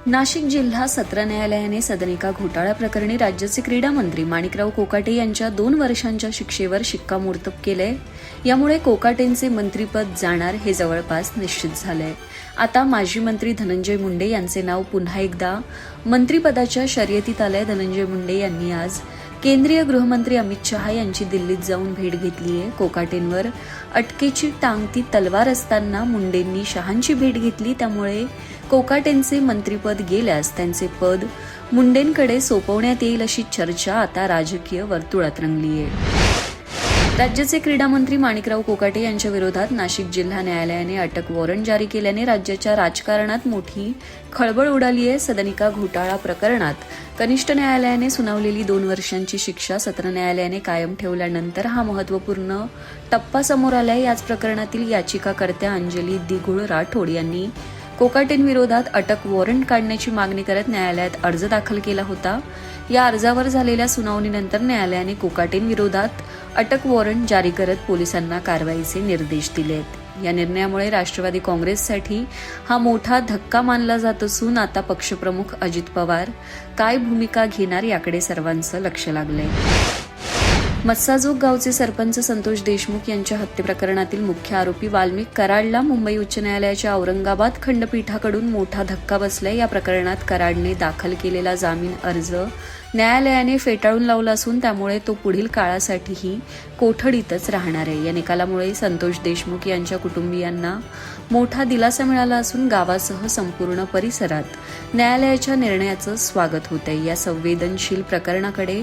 नाशिक जिल्हा सत्र न्यायालयाने सदनिका घोटाळा प्रकरणी राज्याचे क्रीडा मंत्री माणिकराव कोकाटे यांच्या 2 वर्षांच्या शिक्षेवर शिक्कामोर्तब केलंय. यामुळे कोकाटेंचे मंत्रीपद जाणार हे जवळपास निश्चित झालंय. आता माजी मंत्री धनंजय मुंडे यांचे नाव पुन्हा एकदा मंत्रिपदाच्या शर्यतीत आलंय. धनंजय मुंडे यांनी आज केंद्रीय गृहमंत्री अमित शहा यांची दिल्लीत जाऊन भेट घेतली आहे. कोकाटेंवर अटकेची टांगती तलवार असताना मुंडेंनी शहांची भेट घेतली. त्यामुळे कोकाटेंचे मंत्रिपद गेल्यास त्यांचे पद मुंडेंकडे सोपवण्यात येईल अशी चर्चा आता राजकीय वर्तुळात रंगली आहे. राज्याचे क्रीडा मंत्री माणिकराव कोकाटे यांच्या विरोधात नाशिक जिल्हा न्यायालयाने अटक वॉरंट जारी केल्याने राज्याच्या राजकारणात मोठी खळबळ उडाली आहे. सदनिका घोटाळा प्रकरणात कनिष्ठ न्यायालयाने सुनावलेली 2 वर्षांची शिक्षा सत्र न्यायालयाने कायम ठेवल्यानंतर हा महत्त्वपूर्ण टप्पा समोर आलाय. याच प्रकरणातील याचिकाकर्त्या अंजली दिघोळ राठोड यांनी कोकाटेंविरोधात अटक वॉरंट काढण्याची मागणी करत न्यायालयात अर्ज दाखल केला होता. या अर्जावर झालेल्या सुनावणीनंतर न्यायालयाने कोकाटेंविरोधात अटक वॉरंट जारी करत पोलिसांना कारवाईचे निर्देश दिलेत. या निर्णयामुळे राष्ट्रवादी काँग्रेससाठी हा मोठा धक्का मानला जात असून आता पक्षप्रमुख अजित पवार काय भूमिका घेणार याकडे सर्वांचं लक्ष लागलंय. मस्साजोग गावचे सरपंच संतोष देशमुख यांच्या हत्येप्रकरणातील मुख्य आरोपी वाल्मिक कराडला मुंबई उच्च न्यायालयाच्या औरंगाबाद खंडपीठाकडून मोठा धक्का बसलाय. या प्रकरणात कराडने दाखल केलेला जामीन अर्ज न्यायालयाने फेटाळून लावला असून त्यामुळे तो पुढील काळासाठीही कोठडीतच राहणार आहे. या निकालामुळे संतोष देशमुख यांच्या कुटुंबियांना मोठा दिलासा मिळाला असून गावासह संपूर्ण परिसरात न्यायालयाच्या निर्णयाचं स्वागत होत आहे. या संवेदनशील प्रकरणाकडे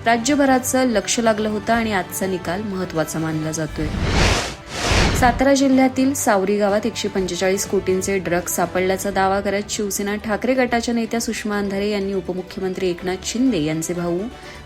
राज्यभराचं लक्ष लागलं होतं आणि आजचा निकाल महत्त्वाचा मानला जातोय. सातारा जिल्ह्यातील सावरी गावात 145 कोटींचे ड्रग्ज सापडल्याचा दावा करत शिवसेना ठाकरे गटाच्या नेत्या सुषमा अंधारे यांनी उपमुख्यमंत्री एकनाथ शिंदे यांचे भाऊ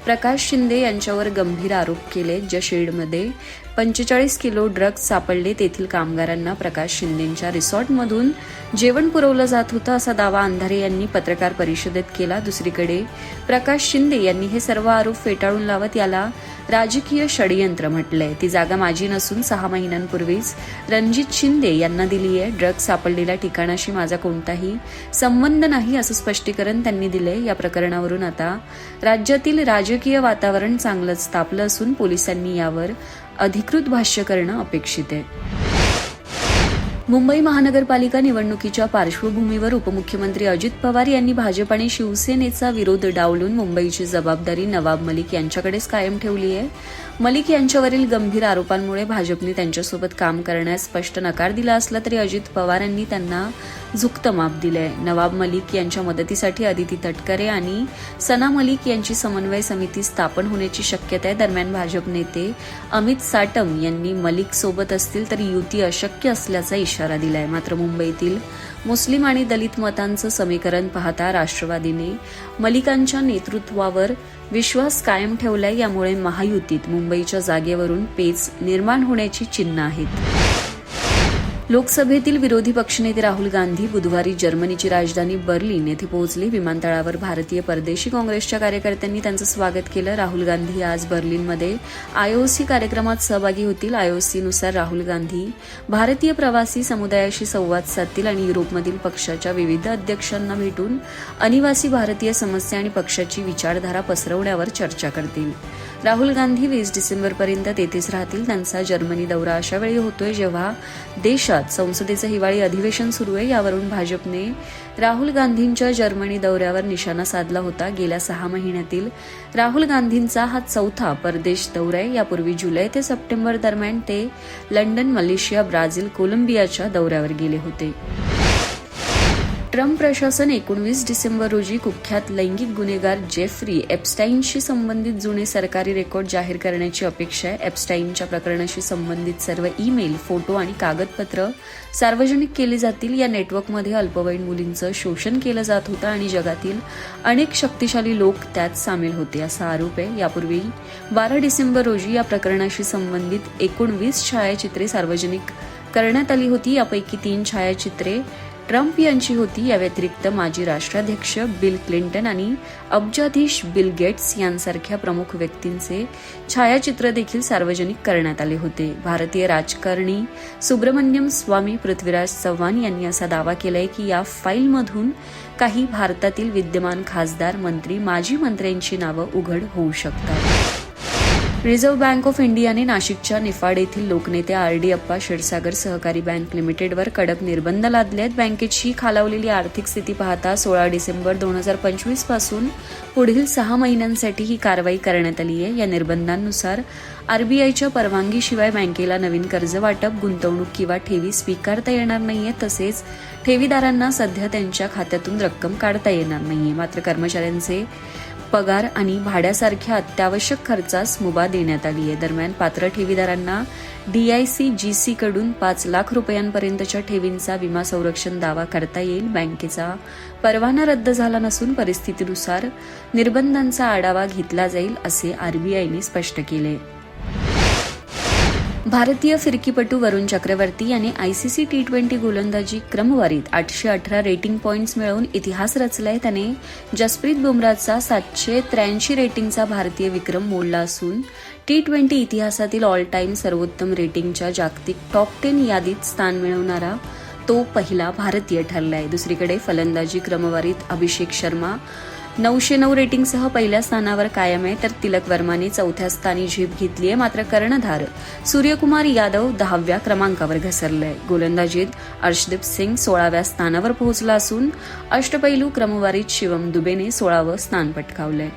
प्रकाश शिंदे यांच्यावर गंभीर आरोप केले. ज्या शेडमध्ये 45 किलो ड्रग्ज सापडले तेथील कामगारांना प्रकाश शिंदेंच्या रिसॉर्टमधून जेवण पुरवलं जात होतं असा दावा अंधारे यांनी पत्रकार परिषदेत केला. दुसरीकडे प्रकाश शिंदे यांनी हे सर्व आरोप फेटाळून लावत याला राजकीय षडयंत्र म्हटलंय. ती जागा माझी नसून 6 महिन्यांपूर्वीच रणजित शिंदे यांना दिली आहे. ड्रग्ज सापडलेल्या ठिकाणाशी माझा कोणताही संबंध नाही असं स्पष्टीकरण त्यांनी दिलंय. या प्रकरणावरून आता राज्यातील राजकीय वातावरण चांगलंच तापलं असून पोलिसांनी यावर अधिकृत भाष्य करणं अपेक्षित आहे. मुंबई महानगरपालिका निवडणुकीच्या पार्श्वभूमीवर उपमुख्यमंत्री अजित पवार यांनी भाजप आणि शिवसेनेचा विरोध डावलून मुंबईची जबाबदारी नवाब मलिक यांच्याकडेच कायम ठेवली आहे. मलिक यांच्यावरील गंभीर आरोपांमुळे भाजपने त्यांच्यासोबत काम करण्यास स्पष्ट नकार दिला असला तरी अजित पवार यांनी त्यांना झुकतं माप दिलंय. नवाब मलिक यांच्या मदतीसाठी अदिती तटकरे आणि सना मलिक यांची समन्वय समिती स्थापन होण्याची शक्यता आहे. दरम्यान भाजप नेते अमित साटम यांनी मलिक सोबत असतील तरी युती अशक्य असल्याचा इशारा दिलाय. मात्र मुंबईतील मुस्लिम आणि दलित मतांचं समीकरण पाहता राष्ट्रवादीने मलिकांच्या नेतृत्वावर विश्वास कायम ठेवलाय. यामुळे महायुतीत मुंबईच्या जागेवरून पेच निर्माण होण्याची चिन्ह आहेत. लोकसभेतील विरोधी पक्षनेते राहुल गांधी बुधवारी जर्मनीची राजधानी बर्लिन येथे पोहोचले. विमानतळावर भारतीय परदेशी काँग्रेसच्या कार्यकर्त्यांनी त्यांचं स्वागत केलं. राहुल गांधी आज बर्लिनमध्ये आयओसी कार्यक्रमात सहभागी होतील. आयओसीनुसार राहुल गांधी भारतीय प्रवासी समुदायाशी संवाद साधतील आणि युरोपमधील पक्षाच्या विविध अध्यक्षांना भेटून अनिवासी भारतीय समस्या आणि पक्षाची विचारधारा पसरवण्यावर चर्चा करतील. राहुल गांधी 20 डिसेंबरपर्यंत तेथेच राहतील. त्यांचा जर्मनी दौरा अशा वेळी होतोय जेव्हा देशात संसदेचं हिवाळी अधिवेशन सुरू आहे. यावरून भाजपने राहुल गांधींच्या जर्मनी दौऱ्यावर निशाणा साधला होता. गेल्या 6 महिन्यातील राहुल गांधींचा हा 4था परदेश दौरा आहे. यापूर्वी जुलै ते सप्टेंबर दरम्यान ते लंडन, मलेशिया, ब्राझील, कोलंबियाच्या दौऱ्यावर गेले होते. ट्रम्प प्रशासन 19 डिसेंबर रोजी कुख्यात लैंगिक गुन्हेगार जेफ्री एप्स्टाईनशी संबंधित जुने सरकारी रेकॉर्ड जाहीर करण्याची अपेक्षा आहे. एप्स्टाईनच्या प्रकरणाशी संबंधित सर्व ईमेल, फोटो आणि कागदपत्र सार्वजनिक केली जातील. या नेटवर्कमध्ये अल्पवयीन मुलींचं शोषण केलं जात होतं आणि जगातील अनेक शक्तिशाली लोक त्यात सामील होते असा आरोप आहे. यापूर्वी 12 डिसेंबर रोजी या प्रकरणाशी संबंधित 19 छायाचित्रे सार्वजनिक करण्यात आली होती. यापैकी 3 छायाचित्रे ट्रम्प यांची होती. या व्यतिरिक्त माजी राष्ट्राध्यक्ष बिल क्लिंटन आणि अब्जाधीश बिल गेट्स यांसारख्या प्रमुख व्यक्तींचे छायाचित्र देखील सार्वजनिक करण्यात आले होते. भारतीय राजकारणी सुब्रमण्यम स्वामी पृथ्वीराज चव्हाण यांनी असा दावा केलाय की या फाईलमधून काही भारतातील विद्यमान खासदार, मंत्री, माजी मंत्र्यांची नावं उघड होऊ शकतात. रिझर्व्ह बँक ऑफ इंडियाने नाशिकच्या निफाड येथील लोकनेते आर.डी. अप्पा क्षीरसागर सहकारी बँक लिमिटेडवर कडक निर्बंध लादले आहेत. बँकेची खालावलेली आर्थिक स्थिती पाहता 16 डिसेंबर 2025 पासून पुढील 6 महिन्यांसाठी ही कारवाई करण्यात आली आहे. या निर्बंधांनुसार आरबीआयच्या परवानगीशिवाय बँकेला नवीन कर्ज वाटप, गुंतवणूक किंवा ठेवी स्वीकारता येणार नाहीये. तसेच ठेवीदारांना सध्या त्यांच्या खात्यातून रक्कम काढता येणार नाहीये. मात्र कर्मचाऱ्यांचे पगार आणि भाड्यासारख्या अत्यावश्यक खर्चास मुभा देण्यात आली आहे. दरम्यान पात्र ठेवीदारांना DICGC कडून 5 लाख रुपयांपर्यंतच्या ठेवींचा विमा संरक्षण दावा करता येईल. बँकेचा परवाना रद्द झाला नसून परिस्थितीनुसार निर्बंधांचा आढावा घेतला जाईल असे आरबीआयने स्पष्ट केले. भारतीय फिरकीपटू वरुण चक्रवर्ती याने ICC T20 गोलंदाजी क्रमवारीत 818 रेटिंग पॉइंट्स मिळवून इतिहास रचलाय. त्याने जसप्रीत बुमराहचा 783 रेटिंगचा भारतीय विक्रम मोडला असून T20 इतिहासातील ऑल टाइम सर्वोत्तम रेटिंगच्या जागतिक टॉप 10 यादीत स्थान मिळवणारा तो पहिला भारतीय ठरलाय. दुसरीकडे फलंदाजी क्रमवारीत अभिषेक शर्मा 909 रेटिंगसह पहिल्या स्थानावर कायम आहे, तर तिलक वर्माने 4थ्या स्थानी झेप घेतली आहे. मात्र कर्णधार सूर्यकुमार यादव 10व्या क्रमांकावर घसरलाय. गोलंदाजीत अर्शदीप सिंग 16व्या स्थानावर पोहोचला असून अष्टपैलू क्रमवारीत शिवम दुबेने 16वं स्थान पटकावलंय.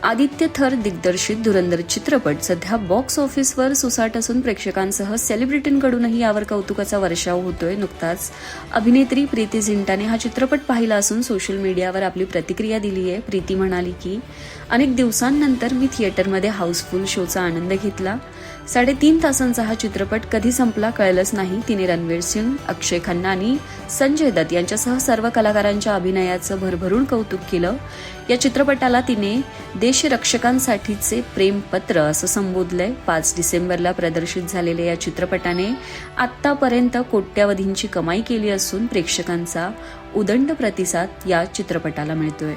आदित्य थर दिग्दर्शित धुरंधर चित्रपट सध्या बॉक्स ऑफिसवर सुसाट असून प्रेक्षकांसह सेलिब्रिटींकडूनही यावर कौतुकाचा वर्षाव होतोय. नुकताच अभिनेत्री प्रीती झिंटाने हा चित्रपट पाहिला असून सोशल मीडियावर आपली प्रतिक्रिया दिली आहे. प्रीती म्हणाली की अनेक दिवसांनंतर मी थिएटरमध्ये हाऊसफुल शोचा आनंद घेतला. 3.5 तासांचा हा चित्रपट कधी संपला कळलंच नाही. तिने रणवीर सिंग, अक्षय खन्ना आणि संजय दत्त यांच्यासह सर्व कलाकारांच्या अभिनयाचं भरभरून कौतुक केलं. या चित्रपटाला तिने देशरक्षकांसाठीचे प्रेमपत्र असं संबोधलंय. 5 डिसेंबरला प्रदर्शित झालेल्या या चित्रपटाने आत्तापर्यंत कोट्यावधींची कमाई केली असून प्रेक्षकांचा उदंड प्रतिसाद या चित्रपटाला मिळतोय.